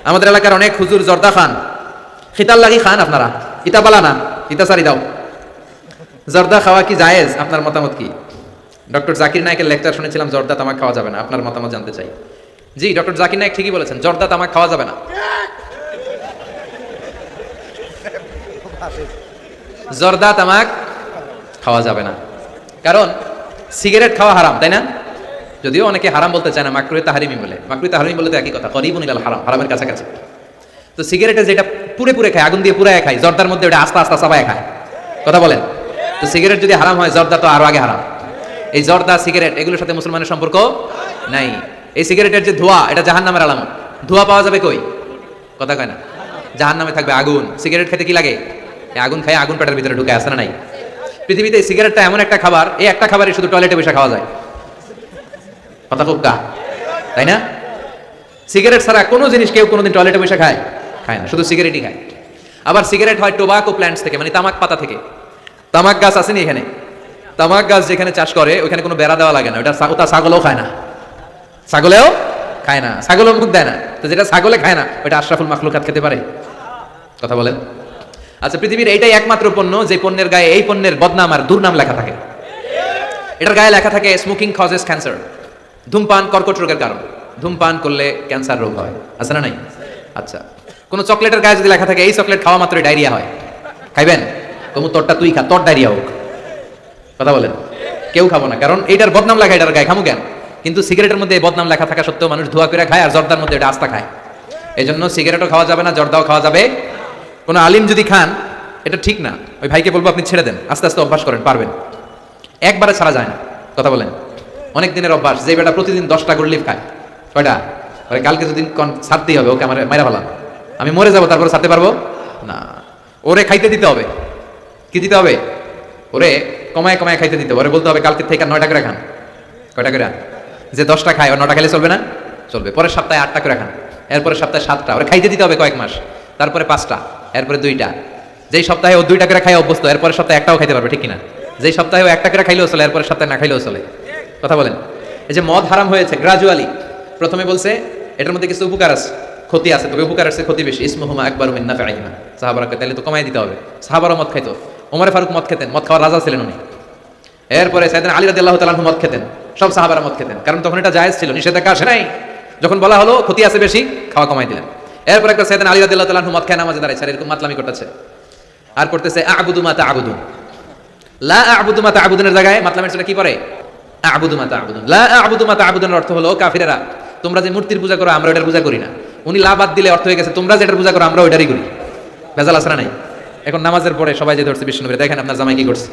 আমাদের এলাকার অনেক হুজুর জর্দা খান, খিতাল লাগি খান আপনারা, ইতা বালা না, ইতা সারি দাও। জর্দা খাওয়া কি জায়েজ? আপনার মতামত কি? ডক্টর জাকির নায়েকের লেকচার শুনেছিলাম জর্দা তামাক খাওয়া যাবে না, আপনার মতামত জানতে চাই। জি, ডক্টর জাকির নায়েক ঠিকই বলেছেন, জর্দা তামাক খাওয়া যাবে না। জর্দা তামাক খাওয়া যাবে না, কারণ সিগারেট খাওয়া হারাম, তাই না? যদিও অনেকে হারাম বলতে চায় না, মাকরুহে তাহরিমি বলে। মাকরুহে তাহরিমি বলে তো একই কথা, করিবুন ইলাল হারাম, হারামের কাছাকাছি। তো সিগারেটে যেটা পুরে পুরে খায়, আগুন দিয়ে পুরায় খায়, জর্দার মধ্যে ওটা আস্তে আস্তে চাবায় খায়। কথা বলেন। তো সিগারেট যদি হারাম হয়, জর্দা তো আরো আগে হারাম। এই জর্দা, সিগারেট এগুলোর সাথে মুসলমানের সম্পর্ক নাই। এই সিগারেটের যে ধোঁয়া, এটা জাহান্নামের আলামত। ধোঁয়া পাওয়া যাবে কই? কথা কয় না। জাহান্নামে থাকবে আগুন। সিগারেট খেতে কি লাগে? এই আগুন খায়, আগুন পেটের ভিতরে ঢুকে, আসে না নাই? পৃথিবীতে এই সিগারেটটা এমন একটা খাবার, এই একটা খাবারই শুধু টয়লেটে বসে খাওয়া যায়। কথা খুব কা, তাই না? সিগারেট ছাড়া কোনো জিনিস কেউ কোনোদিন টয়লেটে বসে খায়? খায় না, শুধু সিগারেটই খায়। আবার সিগারেট হয় টোবাকো প্ল্যান্টস থেকে, মানে তামাক পাতা থেকে। তামাক গাছ আসেনি এখানে? তামাক গাছ যেখানে চাষ করে ওইখানে কোনো বেড়া দেওয়া লাগে না, ওটা ছাগলও খায় না। ছাগলেও খায় না, ছাগলও মুখ দেয় না। তো যেটা ছাগলে খায় না, ওটা আশরাফুল মাখলুকাত খেতে পারে? কথা বলেন। আচ্ছা, পৃথিবীর এইটাই একমাত্র পণ্য যে পণ্যের গায়ে এই পণ্যের বদনাম আর দুর্নাম লেখা থাকে। এটার গায়ে লেখা থাকে স্মোকিং কজেস ক্যান্সার, ধূমপান কর্কট রোগের কারণ, ধূমপান করলে ক্যান্সার রোগ হয়, আছে না নাই? আচ্ছা, কোন চকলেটের গায়ে যদি লেখা থাকে এই চকলেট খাওয়া মাত্রই ডায়রিয়া হয়, খাইবেন? কমু তোরটা তুই খা, তোর ডায়রিয়া হোক। কথা বলেন। কেউ খাবো না, কারণ এইটার বদনাম লেখা এটার গায়ে, খামু কেন? কিন্তু সিগারেটের মধ্যে বদনাম লেখা থাকা সত্ত্বেও মানুষ ধোয়া করে খায়, আর জর্দার মধ্যে এটা আস্তা খায়। এই জন্য সিগারেটও খাওয়া যাবে না, জর্দাও খাওয়া যাবে। কোন আলিম যদি খান, এটা ঠিক না। ওই ভাইকে বলবো আপনি ছেড়ে দেন, আস্তে আস্তে অভ্যাস করেন, পারবেন। একবারে ছাড়া যায় না। কথা বলেন। অনেক দিনের অভ্যাস। যে বেটা প্রতিদিন 10টা গুড়লিফ খায়, কয়টা? কালকে যদি ছাড়তেই হবে, ওকে আমার মাইরা ফেলাম, আমি মরে যাবো, তারপরে ছাড়তে পারবো না। ওরে খাইতে দিতে হবে। কি দিতে হবে? ওরে কমায় কমায় খাইতে দিতে হবে। ওরে বলতে হবে কালকে থেকে 9টা করে খান। কয়টা করে? যে 10টা খায়, ও 9টা খেলে চলবে না? চলবে। পরের সপ্তাহে 8টা করে খান, এরপরে সপ্তাহে 7টা। ওরে খাইতে দিতে হবে কয়েক মাস, তারপরে 5টা, এরপরে 2টা। যেই সপ্তাহে ও 2টা করে খায় অভ্যস্ত, এরপরে সপ্তাহে একটাও খাইতে পারবে, ঠিক কিনা? যেই সপ্তাহে ও 1টা করে খাইলেও চলে, এরপরে সপ্তাহে না খাইলেও চলে। কথা বলেন। এই যে মদ হারাম হয়েছে গ্রাজুয়ালি, প্রথমে বলছে এটার মধ্যে কিছু উপকার আছে, ক্ষতি আছে, তবে উপকার আছে ক্ষতি বেশি। ইসমুহুমা আকবারু মিন নাফিহিমা। সাহাবারা কয় তাহলে তো কমাই দিতে হবে। সাহাবারা মদ খাইতো, ওমর ফারুক মদ খেতেন, মদ খাওয়ার রাজা ছিলেন উনি। এরপরে সাইয়েদনা আলী রাদিয়াল্লাহু তাআলা আনহু মদ খেতেন, সব সাহাবারা মদ খেতেন, কারণ তখন এটা জায়েজ ছিল, নিষেধাজ্ঞা আসে নাই। যখন বলা হলো ক্ষতি আছে বেশি, খাওয়া কমাই দিলেন। এরপর একটা সাইয়েদনা আলী রাদিয়াল্লাহু তাআলা আনহু মদ খায় নামাজে দাঁড়ায়, এরকম মাতলামি করতেছে, আর করতেছে আ'বুদু মা তা'বুদুন। লা আ'বুদু মা তা'বুদুনের জায়গায় মাতলামের জন্য কি পড়ে? আ'বুদু মা তা'বুদুন। লা আ'বুদু মা তা'বুদুনের অর্থ হলো কাফিরেরা তোমরা যে মূর্তির পূজা করো আমরা ওটার পূজা করি না। উনি লা বাদ দিলে অর্থ হয়ে গেছে তোমরা যেটার পূজা করো আমরা ওইটারই করি। ভেজাল আছে না নাই? এখন নামাজের পরে সবাই যে ধরছে বিষ্ণু নবী, দেখেন আপনার জামাই কি করছে।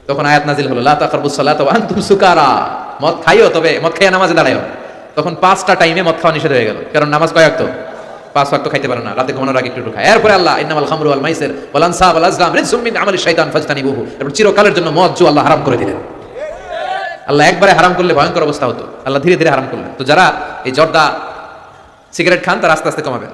তখন আয়াত নাজিল হলো লা তাকরাবুস সালাতা ওয়া আনতুম সুকারা। মদ খাইও, তবে মদ খাইয়া নামাজে দাঁড়ায়ও। তখন 5টা টাইমে মদ খাওয়া নিষেধ হয়ে গেল, কারণ নামাজ কয় ওয়াক্ত? 5 ওয়াক্ত খাইতে পারে না, রাতে ঘুমানোর আগে একটু খায়। এরপরে আল্লাহ ইন্নামাল খামরু ওয়াল মাইসির ওয়াল আনসাব ওয়াল আজলাম রিজসুম মিন আমালিশ শাইতান ফাজতানিবুহু। এরপর চিরকালের জন্য মদ জুয়া আল্লাহ হারাম করে দিলেন। আল্লাহ একবারে হারাম করলে ভয়ঙ্কর অবস্থা হতো, আল্লাহ ধীরে ধীরে হারাম করলেন। তো যারা এই জর্দা সিগারেট খান তারা আস্তে আস্তে কমাবেন।